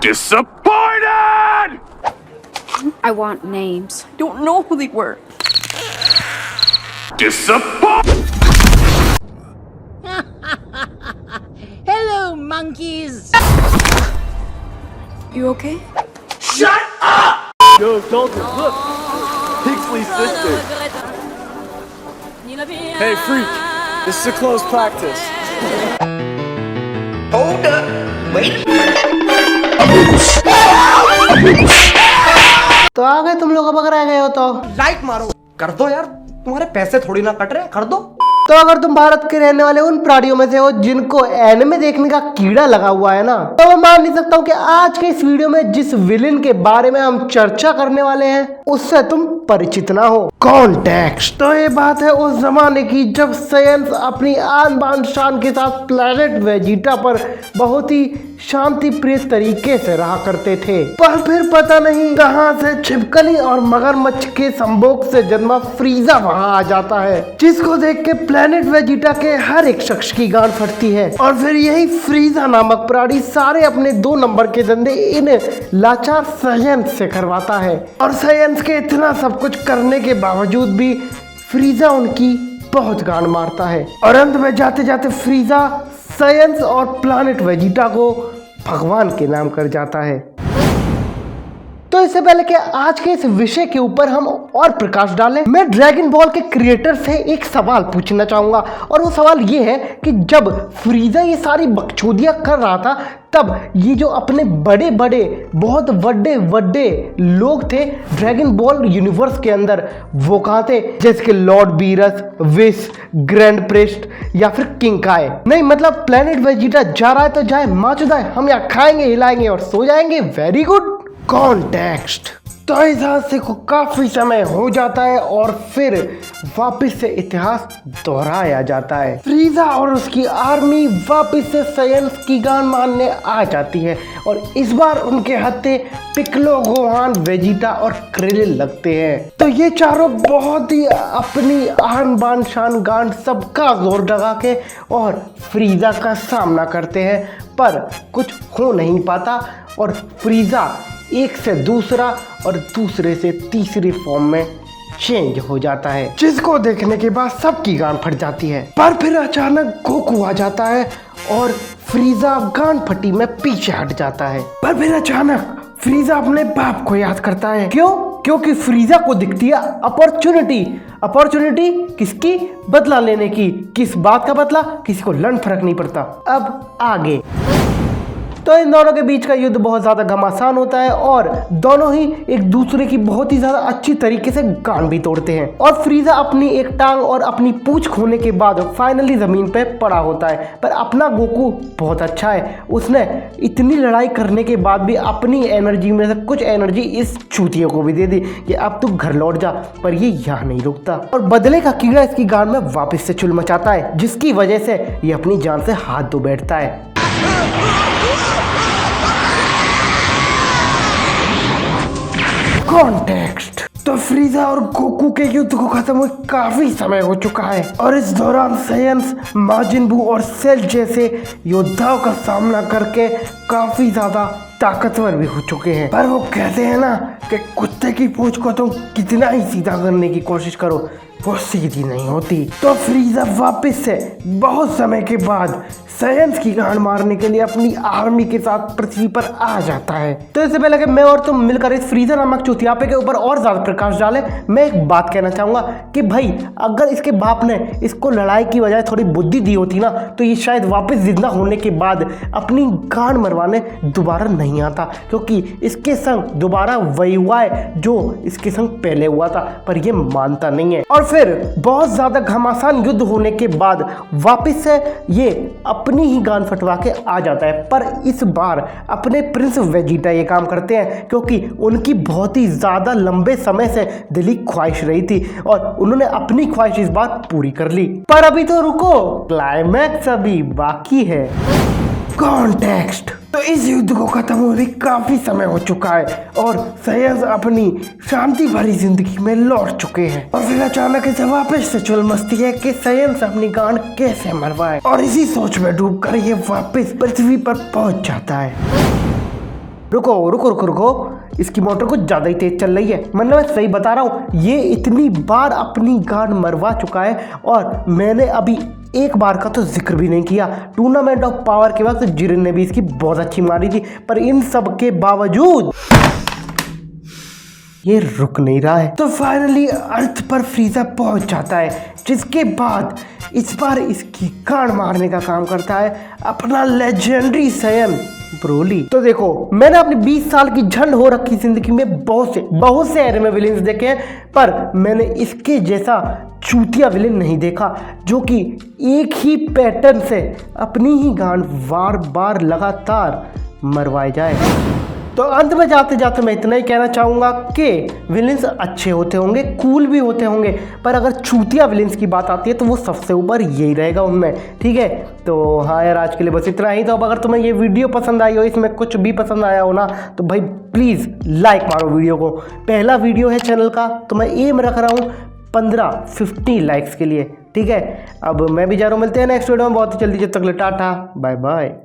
Disappointed! I want names. Don't know who they were. Disappointed! Hello, monkeys! You okay? Shut up! Yo, Dalton, look! Pixley's sister. Hey, freak! This is a close practice. Hold up. Wait. तो आ गए तुम लोग। अब अगर आ गए हो तो like मारो। कर दो यार, तुम्हारे पैसे थोड़ी ना कट रहे, कर दो। तो अगर तुम भारत के रहने वाले उन प्राणियों में से हो जिनको एनिमे देखने का कीड़ा लगा हुआ है ना, तो मैं मान नहीं सकता हूँ कि आज के इस वीडियो में जिस विलेन के बारे में हम चर्चा करने वाले हैं उससे तुम परिचित ना हो। कॉन्टेक्स्ट। तो ये बात है उस जमाने की जब साइंस अपनी आन बान शान के साथ प्लेनेट वेजिटा पर बहुत ही शांति प्रिय तरीके से रहा करते थे, पर फिर पता नहीं कहां से छिपकली और मगरमच्छ के संभोग से जन्मा फ्रीजा वहां आ जाता है, जिसको देख के प्लेनेट वेजिटा के हर एक शख्स की गांड फटती है। और फिर यही फ्रीजा नामक प्राणी सारे अपने 2 नंबर के धंधे इन लाचार साइंस से करवाता है। और साइंस के इतना सब कुछ करने के बावजूद भी फ्रीजा उनकी बहुत गांड मारता है। और अंत में जाते जाते फ्रीजा साइंस और प्लैनेट वेजिटा को भगवान के नाम कर जाता है। तो इससे पहले कि आज के इस विषय के ऊपर हम और प्रकाश डालें, मैं ड्रैगन बॉल के क्रिएटर से एक सवाल पूछना चाहूंगा। और वो सवाल ये है कि जब फ्रीजा ये सारी बकचोदियां कर रहा था तब ये जो अपने बड़े बड़े बहुत बड़े लोग थे ड्रैगन बॉल यूनिवर्स के अंदर, वो कहाँ थे? जैसे कि lord Beerus, Whis, grand priest या फिर किंग काय। नहीं मतलब प्लेनेट वेजिटा जा रहा है तो जाए, माचुदाए, हम यहाँ खाएंगे, हिलाएंगे और सो जाएंगे। Very good. कॉन्टेक्स्ट। तो इस हादसे को काफी समय हो जाता है और फिर वापस से इतिहास दोहराया जाता है। फ्रीजा और उसकी आर्मी वापस से साइंस की गान मारने आ जाती है और इस बार उनके हत्थे पिक्लो, गोहान, वेजिटा और क्रिल लगते हैं। तो ये चारों बहुत ही अपनी आन बान शान गांड सबका जोर लगा के और फ्रीजा का सामना करते हैं, पर कुछ हो नहीं पाता और फ्रीजा एक से दूसरा और दूसरे से तीसरी फॉर्म में चेंज हो जाता है, जिसको देखने के बाद सबकी गांड फट जाती है। पर फिर अचानक गोकू आ जाता है और फ्रीजा गांड फटी में पीछे हट जाता है। पर फिर अचानक फ्रीजा अपने बाप को याद करता है। क्यों? क्योंकि फ्रीजा को दिखती है अपॉर्चुनिटी किसकी? बदला लेने की। किस बात का बदला? किसी को लंड फर्क नहीं पड़ता। अब आगे तो इन दोनों के बीच का युद्ध बहुत ज़्यादा घमासान होता है और दोनों ही एक दूसरे की बहुत ही ज़्यादा अच्छी तरीके से गांड भी तोड़ते हैं। और फ्रीजा अपनी एक टांग और अपनी पूंछ खोने के बाद फाइनली ज़मीन पे पड़ा होता है। पर अपना गोकू बहुत अच्छा है, उसने इतनी लड़ाई करने के बाद भी अपनी एनर्जी में से कुछ एनर्जी इस चूतियों को भी दे दी कि अब तू घर लौट जा। पर ये यहाँ नहीं रुकता और बदले का कीड़ा इसकी गांड में वापस से चुल मचाता है, जिसकी वजह से ये अपनी जान से हाथ धो बैठता है। कॉन्टेक्स्ट। तो फ्रीजा और गोकू के युद्ध को खत्म हुए काफी समय हो चुका है और इस दौरान साइंस, माजिन बू और सेल जैसे योद्धाओं का सामना करके काफी ज्यादा ताकतवर भी हो चुके हैं। पर वो कहते हैं ना कि कुत्ते की पूंछ को तुम कितना ही सीधा करने की कोशिश करो वो सीधी नहीं होती। तो फ्रीजा वापस से बहुत समय के बाद साइंस की गांड मारने के लिए अपनी आर्मी के साथ पृथ्वी पर आ जाता है। तो इससे पहले कि मैं और तुम मिलकर इस फ्रीजा नामक चुतियापे के ऊपर और ज्यादा प्रकाश डालें, मैं एक बात कहना चाहूंगा कि भाई अगर इसके बाप ने इसको लड़ाई की बजाय थोड़ी बुद्धि दी होती ना तो ये शायद वापस जिंदा होने के बाद अपनी गांड मरवाने दोबारा नहीं आता, क्योंकि इसके संग दोबारा वही हुआ है जो इसके संग पहले हुआ था। पर ये मानता नहीं है और फिर बहुत ज्यादा घमासान युद्ध होने के बाद वापस से ये अपनी ही गांड फटवा के आ जाता है। पर इस बार अपने प्रिंस वेजिटा ये काम करते हैं क्योंकि उनकी बहुत ही ज्यादा लंबे समय से दिली ख्वाहिश रही थी और उन्होंने अपनी ख्वाहिश इस बार पूरी कर ली। पर अभी तो रुको, क्लाइमैक्स अभी बाकी है। कॉन्टेक्स्ट। तो इस युद्ध को खत्म होने काफी समय हो चुका है और साइंस अपनी शांति भरी जिंदगी में लौट चुके हैं और फिर अचानक इसे वापस से चुल मचती है कि साइंस अपनी गांड कैसे मरवाए और इसी सोच में डूबकर ये वापस पृथ्वी पर पहुंच जाता है। रुको रुको रुको रुको, इसकी मोटर कुछ ज़्यादा ही तेज चल रही है। मतलब मैं सही बता रहा हूँ, ये इतनी बार अपनी गांड मरवा चुका है और मैंने अभी एक बार का तो जिक्र भी नहीं किया। टूर्नामेंट ऑफ पावर के वक्त जिरिन ने भी इसकी बहुत अच्छी मारी थी, पर इन सब के बावजूद ये रुक नहीं रहा है। तो फाइनली अर्थ पर फ्रीजा पहुंच जाता है, जिसके बाद इस बार इसकी गांड मारने का काम करता है अपना लेजेंडरी सयन ब्रोली। तो देखो, मैंने अपनी 20 साल की झंड हो रखी जिंदगी में बहुत से एनिमे विलेन्स देखे हैं, पर मैंने इसके जैसा चूतिया विलेन नहीं देखा जो कि एक ही पैटर्न से अपनी ही गांड बार बार लगातार मरवाए जाए। तो अंत में जाते जाते मैं इतना ही कहना चाहूँगा कि विलेंस अच्छे होते होंगे, कूल भी होते होंगे, पर अगर चूतिया विलेंस की बात आती है तो वो सबसे ऊपर यही रहेगा उनमें। ठीक है, तो हाँ यार, आज के लिए बस इतना ही। तो अब अगर तुम्हें ये वीडियो पसंद आई हो, इसमें कुछ भी पसंद आया हो ना, तो भाई प्लीज़ लाइक मारो वीडियो को। पहला वीडियो है चैनल का, तो मैं एम रख रहा हूँ 15-50 लाइक्स के लिए। ठीक है, अब मैं भी जा रहा हूँ, मिलते हैं नेक्स्ट वीडियो में बहुत ही जल्दी। जब तक ले टाटा बाय बाय।